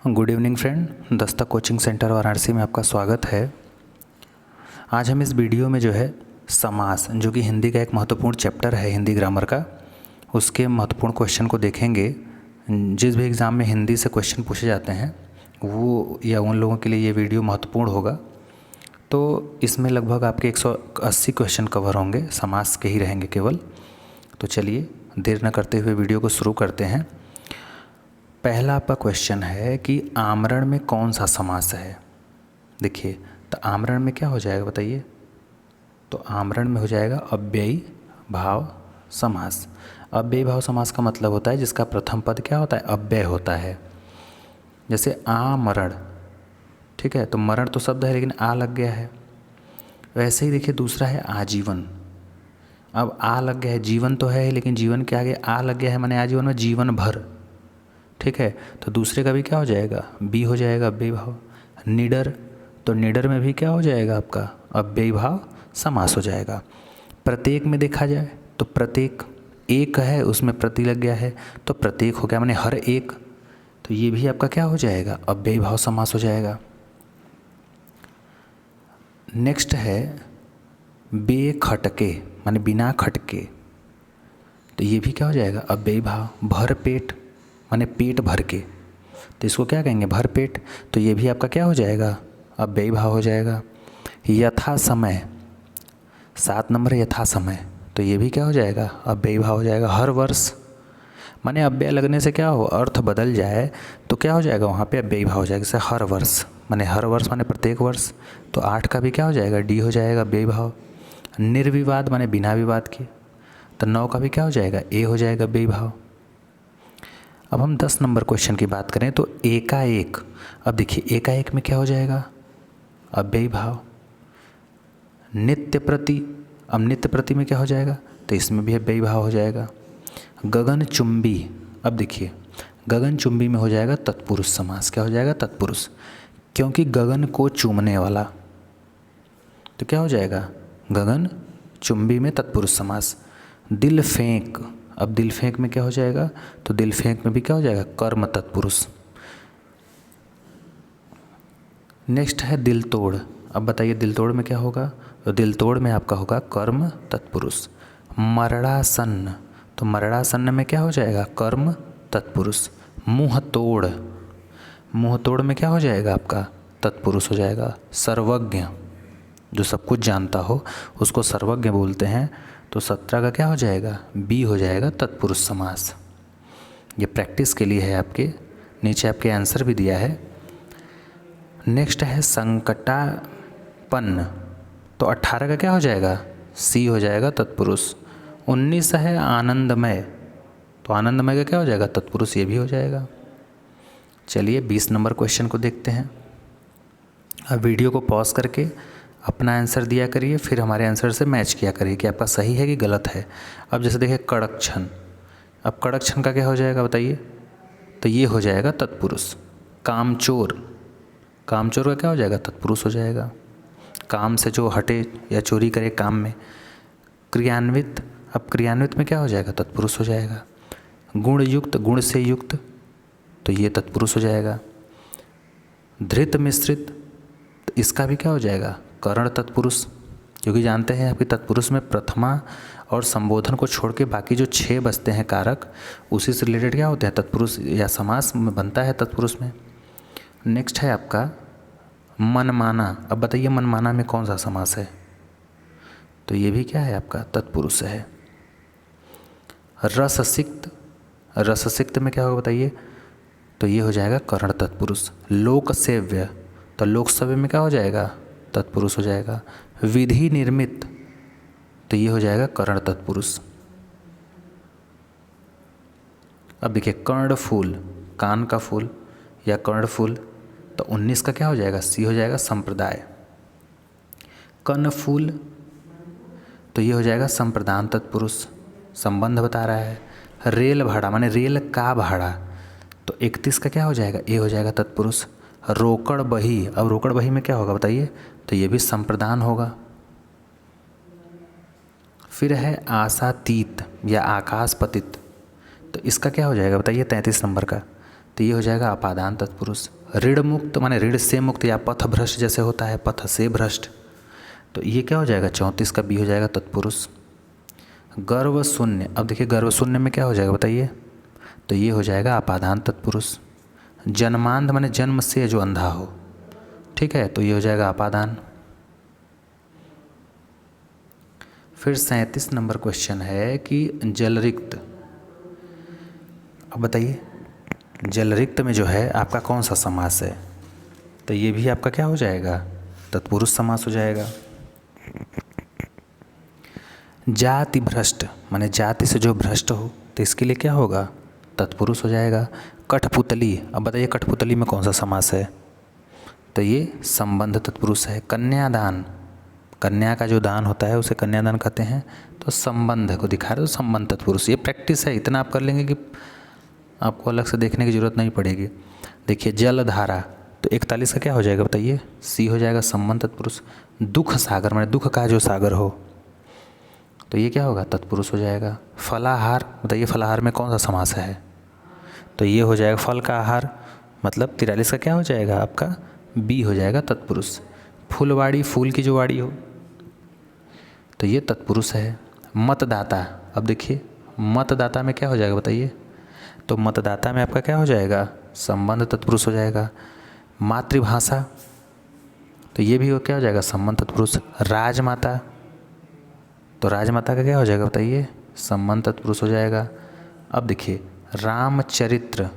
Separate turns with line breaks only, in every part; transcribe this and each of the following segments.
Good evening friend, Dastak coaching centre Varanasi में आपका स्वागत है। आज हम इस वीडियो में जो है समास, जो कि हिंदी का एक महत्वपूर्ण चैप्टर है हिंदी ग्रामर का, उसके महत्वपूर्ण क्वेश्चन को देखेंगे। जिस भी एग्ज़ाम में हिंदी से क्वेश्चन पूछे जाते हैं वो या उन लोगों के लिए ये वीडियो महत्वपूर्ण होगा। तो इसमें लगभग आपके 180 क्वेश्चन कवर होंगे, समास के ही रहेंगे केवल। तो चलिए देर न करते हुए वीडियो को शुरू करते हैं। पहला आपका क्वेश्चन है कि आमरण में कौन सा समास है। देखिए, तो आमरण में क्या हो जाएगा बताइए। तो आमरण में हो जाएगा अव्ययी भाव समास। अव्ययी भाव समास का मतलब होता है जिसका प्रथम पद क्या होता है, अव्यय होता है। जैसे आमरण, ठीक है, तो मरण तो शब्द है लेकिन आ लग गया है। वैसे ही देखिए दूसरा है आजीवन। अब आ लग गया है, जीवन तो है लेकिन जीवन के आगे आ लग गया है, माने आजीवन में जीवन भर, ठीक है। तो दूसरे का भी क्या हो जाएगा, बी हो जाएगा अव्ययी भाव। निडर, तो निडर में भी क्या हो जाएगा आपका अव्ययी भाव समास हो जाएगा। प्रत्येक में देखा जाए तो प्रत्येक एक है, उसमें प्रति लग गया है तो प्रत्येक हो गया, माने हर एक। तो ये भी आपका क्या हो जाएगा, अव्ययी भाव समास हो जाएगा। नेक्स्ट है बेखटके, माने बिना खटके। तो ये भी क्या हो जाएगा, अव्ययी भाव। भर पेट, माने पेट भर के, तो इसको क्या कहेंगे, भर पेट। तो ये भी आपका क्या हो जाएगा, अव्ययी भाव हो जाएगा। यथा समय, 7 नंबर यथा समय, तो ये भी क्या हो जाएगा, अव्ययी भाव हो जाएगा। हर वर्ष, माने अव्यय लगने से क्या हो, अर्थ बदल जाए तो क्या हो जाएगा, वहाँ पे अव्ययी भाव हो जाएगा। जैसे हर वर्ष, माने हर वर्ष माने प्रत्येक वर्ष, तो 8 का भी क्या हो जाएगा, डी हो जाएगा अव्ययी भाव। निर्विवाद, माने बिना विवाद के, तो 9 का भी क्या हो जाएगा, ए हो जाएगा अव्ययी भाव। अब हम 10 नंबर क्वेश्चन की बात करें तो एकाएक। अब देखिए एकाएक में क्या हो जाएगा, अव्ययी भाव। नित्य प्रति, अब नित्य प्रति में क्या हो जाएगा, तो इसमें भी अव्ययी भाव हो जाएगा। गगनचुंबी, अब देखिए गगनचुंबी में हो जाएगा तत्पुरुष समास। क्या हो जाएगा, तत्पुरुष, क्योंकि गगन को चूमने वाला, तो क्या हो जाएगा, गगन चुंबी में तत्पुरुष समास। दिल फेंक, अब दिल फेंक में क्या हो जाएगा, तो दिल फेंक में भी क्या हो जाएगा, कर्म तत्पुरुष। नेक्स्ट है दिल तोड़। अब बताइए दिल तोड़ में क्या होगा, तो दिल तोड़ में आपका होगा कर्म तत्पुरुष। मरणासन्न, तो मरणासन्न में क्या हो जाएगा, कर्म तत्पुरुष। मुंह तोड़, मुंह तोड़ में क्या हो जाएगा आपका, तत्पुरुष हो जाएगा। सर्वज्ञ, जो सब कुछ जानता हो उसको सर्वज्ञ बोलते हैं, तो 17 का क्या हो जाएगा, बी हो जाएगा तत्पुरुष समास। ये प्रैक्टिस के लिए है आपके, नीचे आपके आंसर भी दिया है। नेक्स्ट है संकटापन्न, तो 18 का क्या हो जाएगा, सी हो जाएगा तत्पुरुष। 19 है आनंदमय, तो आनंदमय का क्या हो जाएगा, तत्पुरुष, ये भी हो जाएगा। चलिए 20 नंबर क्वेश्चन को देखते हैं। अब वीडियो को पॉज करके अपना आंसर दिया करिए, फिर हमारे आंसर से मैच किया करिए कि आपका सही है कि गलत है। अब जैसे देखिए कड़कछन, अब कड़कछन का क्या हो जाएगा बताइए, तो ये हो जाएगा तत्पुरुष। कामचोर, कामचोर का क्या हो जाएगा, तत्पुरुष हो जाएगा। काम से जो हटे या चोरी करे काम में। क्रियान्वित, अब क्रियान्वित में क्या हो जाएगा, तत्पुरुष हो जाएगा। गुण युक्त, गुण से युक्त, तो ये तत्पुरुष हो जाएगा। धृत मिश्रित, तो इसका भी क्या हो जाएगा, करण तत्पुरुष, क्योंकि जानते हैं आपकी तत्पुरुष में प्रथमा और संबोधन को छोड़ के बाकी जो 6 बचते हैं कारक, उसी से रिलेटेड क्या होते हैं, तत्पुरुष या समास में बनता है तत्पुरुष में। नेक्स्ट है आपका मनमाना। अब बताइए मनमाना में कौन सा समास है, तो ये भी क्या है आपका तत्पुरुष है। रससिक्त, रससिक्त में क्या होगा बताइए, तो ये हो जाएगा करण तत्पुरुष। लोकसेव्य, तो लोकसेव्य में क्या हो जाएगा, तत्पुरुष हो जाएगा। विधि निर्मित, तो ये हो जाएगा करण तत्पुरुष। अब देखिए कर्णफूल, कान का फूल या कर्णफूल, तो 19 का क्या हो जाएगा, सी हो जाएगा संप्रदाय। कनफूल, तो ये हो जाएगा संप्रदान तत्पुरुष, संबंध बता रहा है। रेल भाड़ा, माने रेल का भाड़ा, तो 31 का क्या हो जाएगा, ए हो जाएगा तत्पुरुष। रोकड़ बही, अब रोकड़ बही में क्या होगा बताइए, तो ये भी संप्रदान होगा। फिर है आशातीत या आकाश पतित, तो इसका क्या हो जाएगा बताइए 33 नंबर का, तो ये हो जाएगा अपादान तत्पुरुष। ऋण मुक्त माने ऋण से मुक्त या पथ भ्रष्ट जैसे होता है पथ से भ्रष्ट, तो ये क्या हो जाएगा 34 का बी हो जाएगा तत्पुरुष। गर्व शून्य, अब देखिए गर्व शून्य में क्या हो जाएगा बताइए, तो ये हो जाएगा अपादान तत्पुरुष। जन्मांध माने जन्म से जो अंधा हो, ठीक है, तो ये हो जाएगा अपादान। फिर 37 नंबर क्वेश्चन है कि जलरिक्त, अब बताइए जलरिक्त में जो है आपका कौन सा समास है, तो ये भी आपका क्या हो जाएगा तत्पुरुष समास हो जाएगा। जाति भ्रष्ट माने जाति से जो भ्रष्ट हो, तो इसके लिए क्या होगा तत्पुरुष हो जाएगा। कठपुतली, अब बताइए कठपुतली में कौन सा समास है, तो ये संबंध तत्पुरुष है। कन्यादान, कन्या का जो दान होता है उसे कन्यादान कहते हैं, तो संबंध को दिखा रहे हो संबंध तत्पुरुष। ये प्रैक्टिस है, इतना आप कर लेंगे कि आपको अलग से देखने की जरूरत नहीं पड़ेगी। देखिए जलधारा, तो 41 का क्या हो जाएगा बताइए, सी हो जाएगा संबंध तत्पुरुष। दुख सागर माने दुख का जो सागर हो, तो ये क्या होगा तत्पुरुष हो जाएगा। फलाहार, बताइए फलाहार में कौन सा समास है, तो ये हो जाएगा फल का आहार, मतलब 43 का क्या हो जाएगा आपका बी हो जाएगा तत्पुरुष। फुलवाड़ी, फूल की जो वाड़ी हो, तो ये तत्पुरुष है। मतदाता, अब देखिए मतदाता में क्या हो जाएगा बताइए, तो मतदाता में आपका क्या हो जाएगा संबंध तत्पुरुष हो जाएगा। मातृभाषा, तो ये भी हो क्या हो जाएगा संबंध तत्पुरुष। राजमाता, तो राजमाता का क्या हो जाएगा बताइए संबंध तत्पुरुष हो जाएगा। अब देखिए रामचरित्र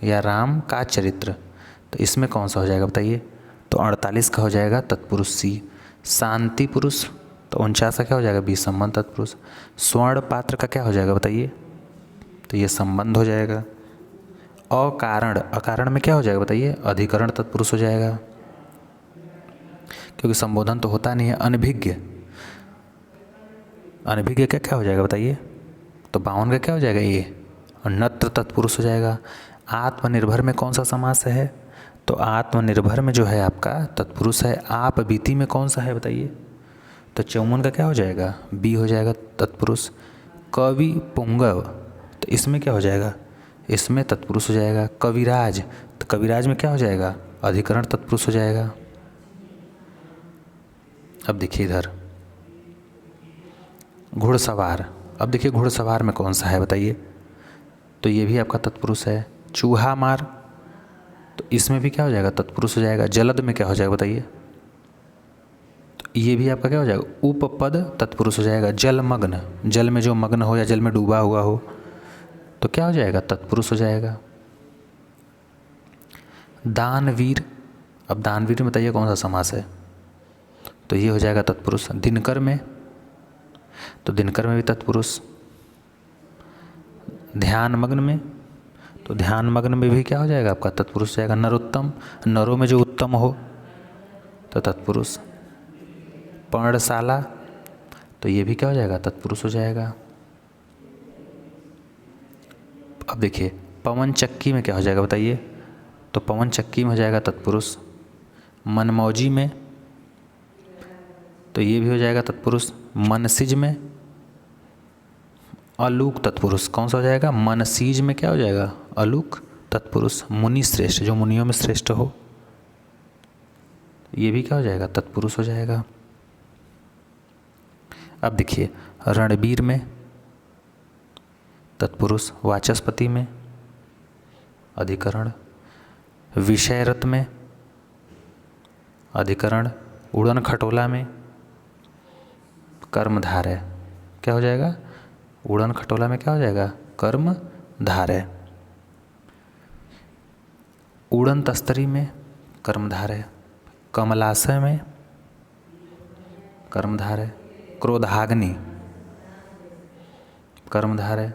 या राम का चरित्र, तो इसमें कौन सा हो जाएगा बताइए, तो 48 का हो जाएगा तत्पुरुष सी। शांति पुरुष, तो 49 का क्या हो जाएगा बी संबंध तत्पुरुष। स्वर्ण पात्र का क्या हो जाएगा बताइए, तो ये संबंध हो जाएगा। अकारण, अकारण में क्या हो जाएगा बताइए अधिकरण तत्पुरुष हो जाएगा, क्योंकि संबोधन तो होता नहीं है। अनभिज्ञ, अनभिज्ञ का क्या हो जाएगा बताइए, तो 52 का क्या हो जाएगा ये, और नत्र तत्पुरुष हो जाएगा। आत्मनिर्भर में कौन सा समास है, तो आत्मनिर्भर में जो है आपका तत्पुरुष है। आप बीती में कौन सा है बताइए, तो 54 का क्या हो जाएगा बी हो जाएगा तत्पुरुष। कवि पुंगव, तो इसमें क्या हो जाएगा, इसमें तत्पुरुष हो जाएगा। कविराज, तो कविराज में क्या हो जाएगा अधिकरण तत्पुरुष हो जाएगा। अब देखिए इधर घुड़सवार, अब देखिए घुड़सवार में कौन सा है बताइए, तो ये भी आपका तत्पुरुष है। चूहा मार, तो इसमें भी क्या हो जाएगा तत्पुरुष हो जाएगा। जलद में क्या हो जाएगा बताइए, तो ये भी आपका क्या हो जाएगा उपपद तत्पुरुष हो जाएगा। जलमग्न, जल में जो मग्न हो या जल में डूबा हुआ हो, तो क्या हो जाएगा तत्पुरुष हो जाएगा। दानवीर, अब दानवीर में बताइए कौन सा समास है, तो ये हो जाएगा तत्पुरुष। दिनकर में, तो दिनकर में भी तत्पुरुष। ध्यान मग्न में, तो ध्यान मग्न में भी क्या हो जाएगा आपका तत्पुरुष हो जाएगा। नरोत्तम, नरों में जो उत्तम हो, तो तत्पुरुष। पर्णशाला, तो ये भी क्या हो जाएगा तत्पुरुष हो जाएगा। अब देखिए पवन चक्की में क्या हो जाएगा बताइए, तो पवन चक्की में हो जाएगा तत्पुरुष। मनमौजी में, तो ये भी हो जाएगा तत्पुरुष। मनसिज में अलूक तत्पुरुष कौन सा हो जाएगा, मनसीज में क्या हो जाएगा अलूक तत्पुरुष। मुनि श्रेष्ठ, जो मुनियों में श्रेष्ठ हो, ये भी क्या हो जाएगा तत्पुरुष हो जाएगा। अब देखिए रणबीर में तत्पुरुष। वाचस्पति में अधिकरण। विषयरत में अधिकरण। उड़न खटोला में कर्मधारय, क्या हो जाएगा उड़न खटोला में क्या हो जाएगा कर्मधारय। उड़न तस्तरी में कर्मधारय। कमलाशय में कर्मधारय। क्रोधाग्नि कर्मधारय।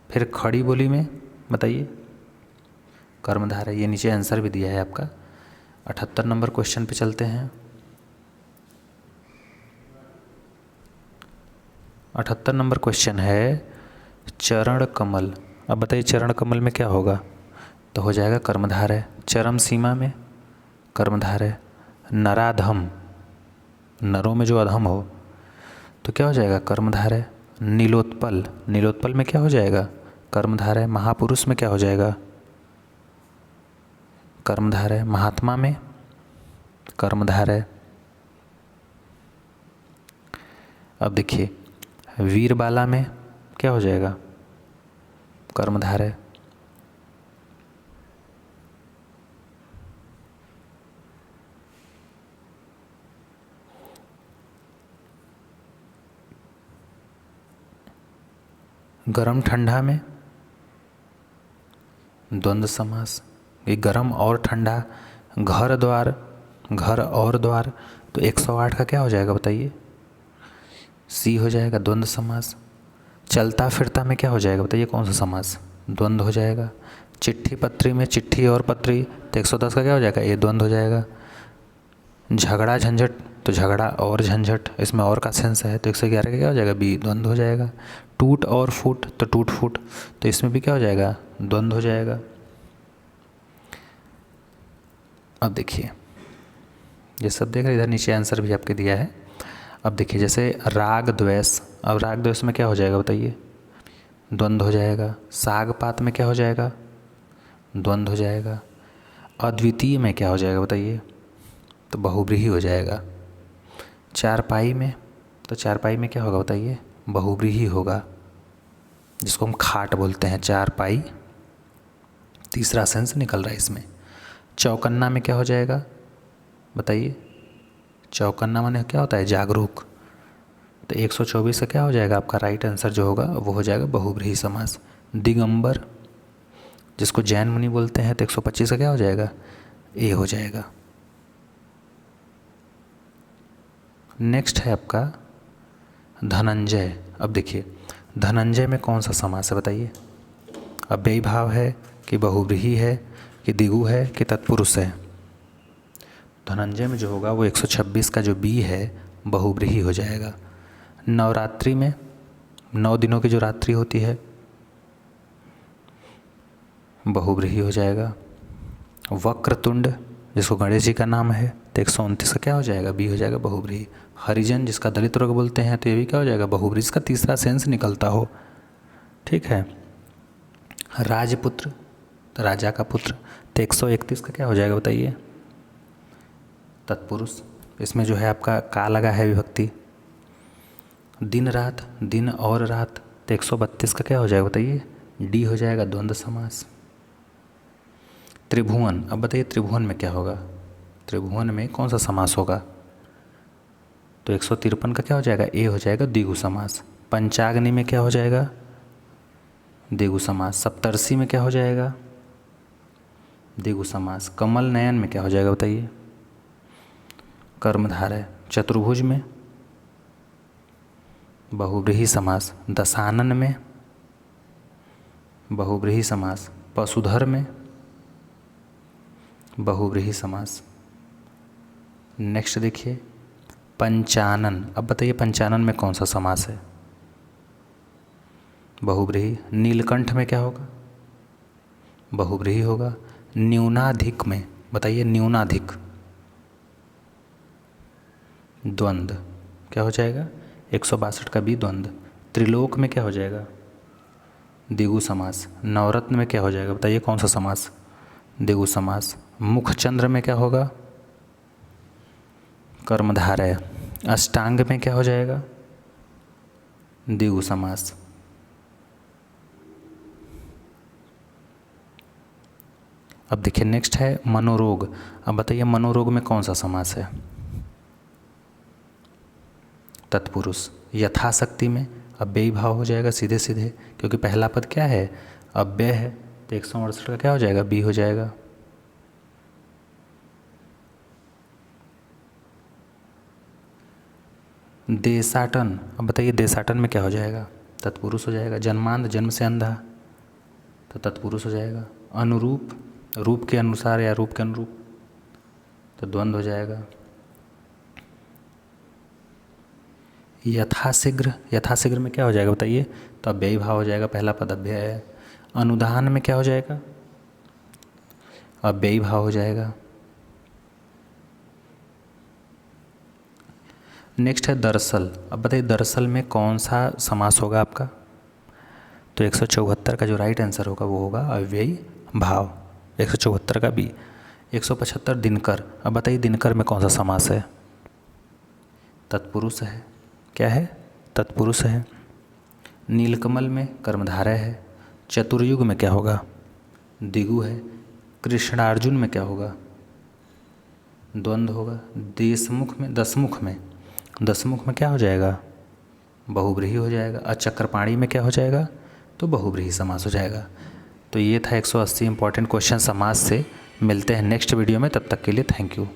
फिर खड़ी बोली में बताइए कर्मधारय। ये नीचे आंसर भी दिया है आपका। 78 नंबर क्वेश्चन पे चलते हैं। 78 नंबर क्वेश्चन है चरण कमल। अब बताइए चरण कमल में क्या होगा, तो हो जाएगा कर्मधारय। चरम सीमा में कर्मधारय। नराधम, नरों में जो अधम हो, तो क्या हो जाएगा कर्मधारय। नीलोत्पल, नीलोत्पल में क्या हो जाएगा कर्मधारय है। महापुरुष में क्या हो जाएगा? कर्मधारय है। महात्मा में कर्मधारय है। अब देखिए वीरबाला में क्या हो जाएगा? कर्मधारय है। गरम ठंडा में द्वंद्व समास। ये गरम और ठंडा, घर द्वार, घर और द्वार, तो 108 का क्या हो जाएगा बताइए? सी हो जाएगा, द्वंद्व समास। चलता फिरता में क्या हो जाएगा बताइए? कौन सा समास? द्वंद्व हो जाएगा। चिट्ठी पत्री में चिट्ठी और पत्री, तो 110 का क्या हो जाएगा? ए द्वंद्व हो जाएगा। झगड़ा झंझट, तो झगड़ा और झंझट, इसमें और का सेंस है, तो 111 का क्या हो जाएगा? बी द्वंद्व हो जाएगा। टूट और फूट, तो टूट फूट, तो इसमें भी क्या हो जाएगा? द्वंद्व हो जाएगा। अब देखिए ये सब देख रहे, इधर नीचे आंसर भी आपके दिया है। अब देखिए जैसे राग द्वेष, अब राग द्वेष में क्या हो जाएगा बताइए? द्वंद्व हो जाएगा। साग पात में क्या हो जाएगा? द्वंद्व हो जाएगा। अद्वितीय में क्या हो जाएगा बताइए? तो बहुव्रीहि हो जाएगा। चारपाई में, तो चारपाई में क्या होगा बताइए? बहुव्रीहि होगा, जिसको हम खाट बोलते हैं, चारपाई। तीसरा सेंस निकल रहा है इसमें। चौकन्ना में क्या हो जाएगा बताइए? चौकन्ना माने क्या होता है? जागरूक। तो 124 का क्या हो जाएगा? आपका राइट आंसर जो होगा वो हो जाएगा बहुव्रीहि समास। दिगंबर, जिसको जैन मुनि बोलते हैं, तो 125 का क्या हो जाएगा? ए हो जाएगा। नेक्स्ट है आपका धनंजय। अब देखिए धनंजय में कौन सा समास है बताइए? अव्ययी भाव है कि बहुव्रीहि है कि द्विगु है कि तत्पुरुष है? धनंजय में जो होगा वो 126 का जो बी है बहुव्रीहि हो जाएगा। नवरात्रि में 9 दिनों की जो रात्रि होती है बहुव्रीहि हो जाएगा। वक्रतुंड, जिसको गणेश जी का नाम है, तो 129 का क्या हो जाएगा? बी हो जाएगा बहुव्रीहि। हरिजन, जिसका दलित वर्ग बोलते हैं, तो ये भी क्या हो जाएगा? बहुव्रीहि। इसका तीसरा सेंस निकलता हो, ठीक है। राजपुत्र, तो राजा का पुत्र, तो 131 का क्या हो जाएगा बताइए? तत्पुरुष। इसमें जो है आपका का लगा है विभक्ति। दिन रात, दिन और रात, तो 132 का क्या हो जाएगा बताइए? डी हो जाएगा, द्वंद्व समास। त्रिभुवन, अब बताइए त्रिभुवन में क्या होगा? त्रिभुवन में कौन सा समास होगा? तो 153 का क्या हो जाएगा? ए हो जाएगा, द्विगु समास। पंचाग्नि में क्या हो जाएगा? द्विगु समास। सप्तर्षि में क्या हो जाएगा? द्विगु समास। कमल नयन में क्या हो जाएगा बताइए? कर्मधारय। चतुर्भुज में बहुव्रीहि समास। दशानन में बहुव्रीहि समास। पशुधर में बहुव्रीहि समास। नेक्स्ट देखिए पंचानन। अब बताइए पंचानन में कौन सा समास है? बहुव्रीहि। नीलकंठ में क्या होगा? बहुव्रीहि होगा। न्यूनाधिक में बताइए? न्यूनाधिक, द्वंद्व, क्या हो जाएगा? 162 का भी द्वंद्व। त्रिलोक में क्या हो जाएगा? द्विगु समास। नवरत्न में क्या हो जाएगा बताइए? कौन सा समास? द्विगु समास। मुखचंद्र में क्या होगा? कर्मधारय। अष्टांग में क्या हो जाएगा? द्विगु समास। अब देखिए नेक्स्ट है मनोरोग। अब बताइए मनोरोग में कौन सा समास है? तत्पुरुष। यथाशक्ति में अव्ययी भाव हो जाएगा सीधे सीधे, क्योंकि पहला पद क्या है? अव्यय है, तो 168 का क्या हो जाएगा? बी हो जाएगा। देशाटन, अब बताइए देशाटन में क्या हो जाएगा? तत्पुरुष हो जाएगा। जन्मांध, जन्म से अंधा, तो तत्पुरुष हो जाएगा। अनुरूप, रूप के अनुसार या रूप के अनुरूप, तो द्वंद्व हो जाएगा। यथाशीघ्र, यथाशीघ्र में क्या हो जाएगा बताइए? तो अव्ययी भाव हो जाएगा, पहला पद अव्यय है। अनुदान में क्या हो जाएगा? अव्ययी भाव हो जाएगा। नेक्स्ट है दरअसल। अब बताइए दरअसल में कौन सा समास होगा आपका? तो 174 का जो राइट आंसर होगा वो होगा अव्ययी भाव, 174 का बी। 175 दिनकर। अब बताइए दिनकर में कौन सा समास है? तत्पुरुष है। क्या है? तत्पुरुष है। नीलकमल में कर्मधारय है। चतुर्युग में क्या होगा? दिगु है। कृष्णार्जुन में क्या होगा? द्वंद्व होगा। दसमुख में क्या हो जाएगा? बहुव्रीहि हो जाएगा। अचक्रपाणी में क्या हो जाएगा? तो बहुव्रीहि समास हो जाएगा। तो ये था 180 इंपॉर्टेंट क्वेश्चन समास से। मिलते हैं नेक्स्ट वीडियो में, तब तक के लिए थैंक यू।